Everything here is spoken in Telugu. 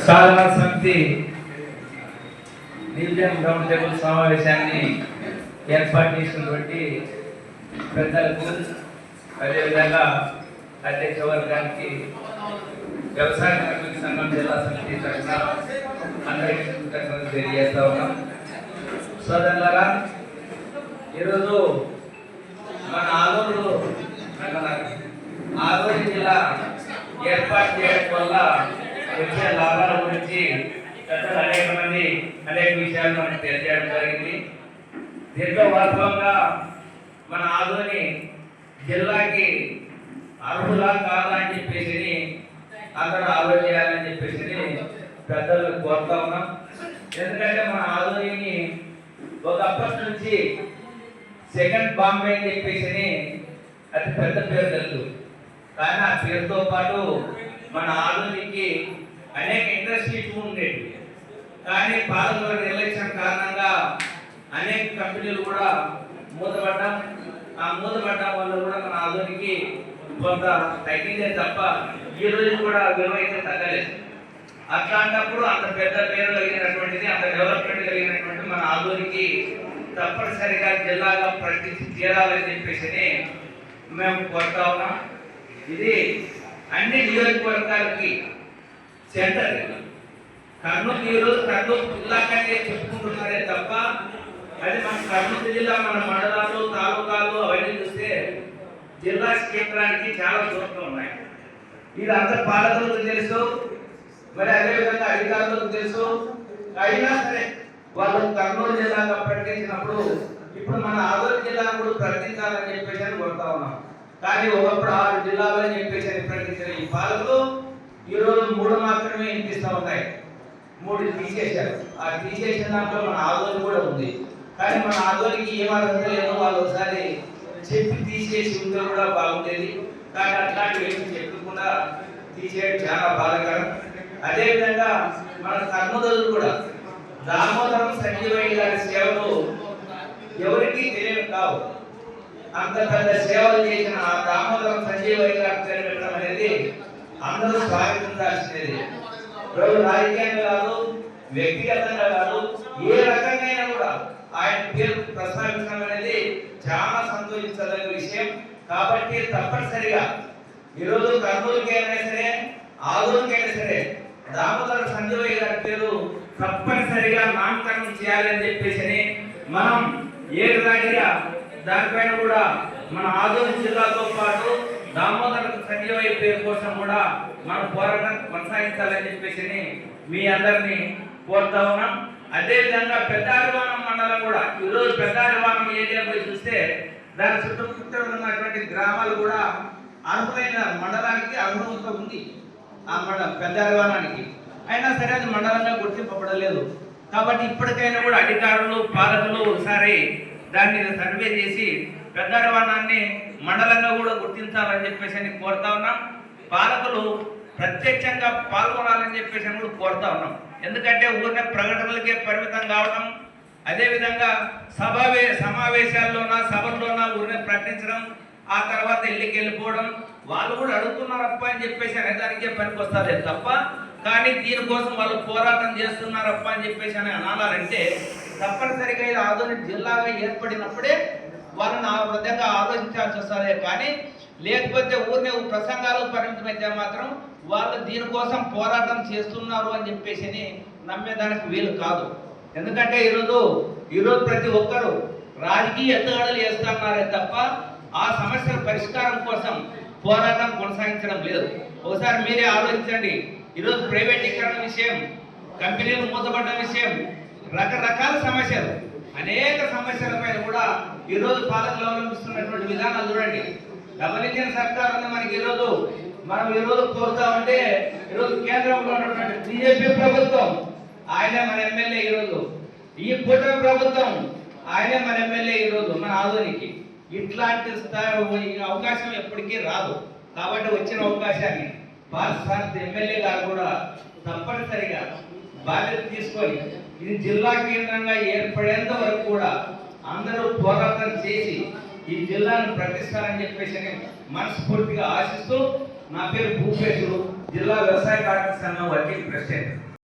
సాధనా సమితి డివిజన్ రౌండ్ టేబుల్ సమావేశాన్ని ఏర్పాటు చేసినటువంటి పెద్దలకు, అదేవిధంగా అధ్యక్ష వర్గానికి, వ్యవసాయ కార్మిక సంఘం జిల్లా సమితి తరఫున అందరికీ కృతజ్ఞతలు తెలియజేస్తా ఉన్నాం. సోదరులారా, ఈరోజు మన ఆదూరు జిల్లా ఏర్పాటు చేయడం వల్ల వచ్చే లాభాల గురించి పెద్దలు అనేక మంది అనేక విషయాలు మనకు తెలియజేయడం జరిగింది. దీంట్లో వాస్తవంగా మన ఆదూరుని జిల్లాకి అర్హులా కాదా అని చెప్పేసి అందరూ ఆలోచన చేయాలని చెప్పేసి పెద్దలు కోరుతా ఉన్నాం. ఎందుకంటే మన ఆదూరుని ఒకప్పటి నుంచి సెకండ్ బాంబే అని చెప్పేసి అది పెద్ద పేరు తెలుసు. కానీ ఆ పేరుతో పాటు మన ఆదూరుకి అనేక ఇండస్ట్రీస్ ఉండేవి. కానీ పాలకవర్గ ఎలక్షన్ కారణంగా అనేక కంపెనీలు కూడా మూతపడ్డాం. ఆ మూతపడ్డం వల్ల కూడా మన ఆదూరుకి కొంత తగ్గిందే తప్ప ఈ రోజు కూడా విలువ అయితే తగ్గలేదు. అట్లాంటప్పుడు అంత పెద్ద పేరు కలిగినటువంటిది, అంత డెవలప్మెంట్ కలిగినటువంటి మన ఆదూరుకి తప్పనిసరిగా జిల్లాగా ప్రకటించి తీరాలని చెప్పేసి మేము కోరుతా ఉన్నాం. ఇది అన్ని నియోజకవర్గాలకి సెంటర్. కర్నూలు ఈరోజు కర్నూలు జిల్లా కంటే చెప్పుకుంటున్నారే తప్ప అది మన కర్నూలు జిల్లా, మన మండలాలు, తాలూకాలు అవన్నీ చూస్తే జిల్లా కేంద్రానికి చాలా దూరంగా ఉన్నాయి. ఇది అంత పాలకులకు తెలుసు, మరి అదేవిధంగా అధికారులకు తెలుసు. అయినా సరే వాళ్ళు కర్నూలు జిల్లాగా ప్రకటించినప్పుడు ఇప్పుడు మన ఆదూరు జిల్లాను కూడా ప్రకటించాలని చెప్పేసి కోరుతా ఉన్నాం. కానీ ఒకప్పుడు 6 జిల్లాలు అని చెప్పేసి ప్రకటించిన ఈ పాలకులు ఈరోజు 3 మాత్రమే ఇప్పిస్తూ ఉన్నాయి. 3 తీసేశారు. ఆ తీసేసిన దాంట్లో మన ఆదూరు కూడా ఉంది. కానీ మన ఆదూరుకి ఏం అర్హత లేదో వాళ్ళు ఒకసారి చెప్పి తీసేసి ఉంటే కూడా బాగుండేది. కానీ అట్లాంటివి ఏమి చెప్పకుండా తీసేయడం చాలా బాధాకరం. అదేవిధంగా మన కర్నూలు కూడా దామోదరం సంజీవయ్య గారి సేవలు ఎవరికి తెలియదు కావు. అంత పెద్ద సేవలు చేసిన ఆ దామోదరం సంజీవయ్య గారు తెలియడం అనేది అందరూ స్వాగతించాల్సినది. రాజకీయంగా కాదు, వ్యక్తిగతంగా కాదు, ఏ రకంగా కూడా ఆయన పేరు ప్రస్తావించడం అనేది చాలా సంతోషించదగిన విషయం. కాబట్టి తప్పనిసరిగా ఈరోజు కర్నూలుకైనా సరే, ఆదూరుకైనా సరే దామోదర సంజీవయ్య గారి పేరు తప్పనిసరిగా నామకరణం చేయాలని చెప్పేసి మనం ఏకదాటిగా దానిపైన కూడా మన ఆదూరు జిల్లాతో పాటు దామోదర సంజీవయ్య పేరు కోసం కూడా మనం పోరాటం కొనసాగించాలని చెప్పేసి మీ అందరినీ కోరుతా ఉన్నాం. అదేవిధంగా పెద్దారివానం మండలం కూడా ఈరోజు పెద్దారివానం ఏరియా పోయి చూస్తే దాని చుట్టుముట్టూ ఉన్నటువంటి గ్రామాలు కూడా అర్హులైన మండలానికి అర్హత ఉంది. ఆ మండలం పెద్దారివానానికి అయినా సరే అది మండలంగా గుర్తింపబడలేదు. కాబట్టి ఇప్పటికైనా కూడా అధికారులు, పాలకులు ఒకసారి దాన్ని సర్వే చేసి పెద్దారివానాన్ని మండలంగా కూడా గుర్తించాలని చెప్పేసి కోరుతా ఉన్నాం. పాలకులు ప్రత్యక్షంగా పాల్గొనాలని చెప్పేసి కూడా కోరుతా ఉన్నాం. ఎందుకంటే ఊరినే ప్రకటనలకే పరిమితం కావడం, అదేవిధంగా సమావేశాల్లోనా సభల్లోనా ఊరినే ప్రకటించడం, ఆ తర్వాత ఇళ్ళకి వెళ్ళిపోవడం, వాళ్ళు కూడా అడుగుతున్నారప్ప అని చెప్పేసి అనేదానికే పనికి వస్తారే తప్ప కానీ దీనికోసం వాళ్ళు పోరాటం చేస్తున్నారప్ప అని చెప్పేసి అని అనాలంటే తప్పనిసరిగా ఇది ఆదూరు జిల్లాగా ఏర్పడినప్పుడే వాళ్ళని ఆ విధంగా ఆలోచించాల్సి వస్తారే. కానీ లేకపోతే ఊరినే ప్రసంగాలు పరిమితమైతే మాత్రం వాళ్ళు దీనికోసం పోరాటం చేస్తున్నారు అని చెప్పేసి నమ్మేదానికి వీలు కాదు. ఎందుకంటే ఈరోజు ప్రతి ఒక్కరూ రాజకీయ ఎత్తుగడలు చేస్తున్నారే తప్ప ఆ సమస్యల పరిష్కారం కోసం పోరాటం కొనసాగించడం లేదు. ఒకసారి మీరే ఆలోచించండి. ఈరోజు ప్రైవేటీకరణ విషయం, కంపెనీలు మూతపడ్డ విషయం, రకరకాల సమస్యలు, అనేక సమస్యల పైన కూడా ఈరోజు పాలకులు అవలంబిస్తున్నటువంటి విధానాలు చూడండి. గమనించిన సర్కారు ఉంది మనకి. మనం ఈరోజు కోరుతా ఉంటే ఈరోజు కేంద్రంలో ఉన్నటువంటి బీజేపీ ప్రభుత్వం ఆయనే మన ఎమ్మెల్యే. ఈరోజు ఈ కూటమి ప్రభుత్వం ఆయనే మన ఎమ్మెల్యే. ఈరోజు మన ఆదూరికి ఇట్లాంటి అవకాశం ఎప్పటికీ రాదు. కాబట్టి వచ్చిన అవకాశాన్ని పార్టీ ఎమ్మెల్యే గారు కూడా తప్పనిసరిగా బాధ్యత తీసుకొని ఇది జిల్లా కేంద్రంగా ఏర్పడేంత వరకు కూడా అందరూ పోరాటం చేసి ఈ జిల్లాను ప్రకటిస్తారని చెప్పేసి మనస్ఫూర్తిగా ఆశిస్తూ నా పేరు భూపేశుడు. జిల్లా వ్యవసాయ కార్మిక సంఘం వర్కింగ్ ప్రెసిడెంట్.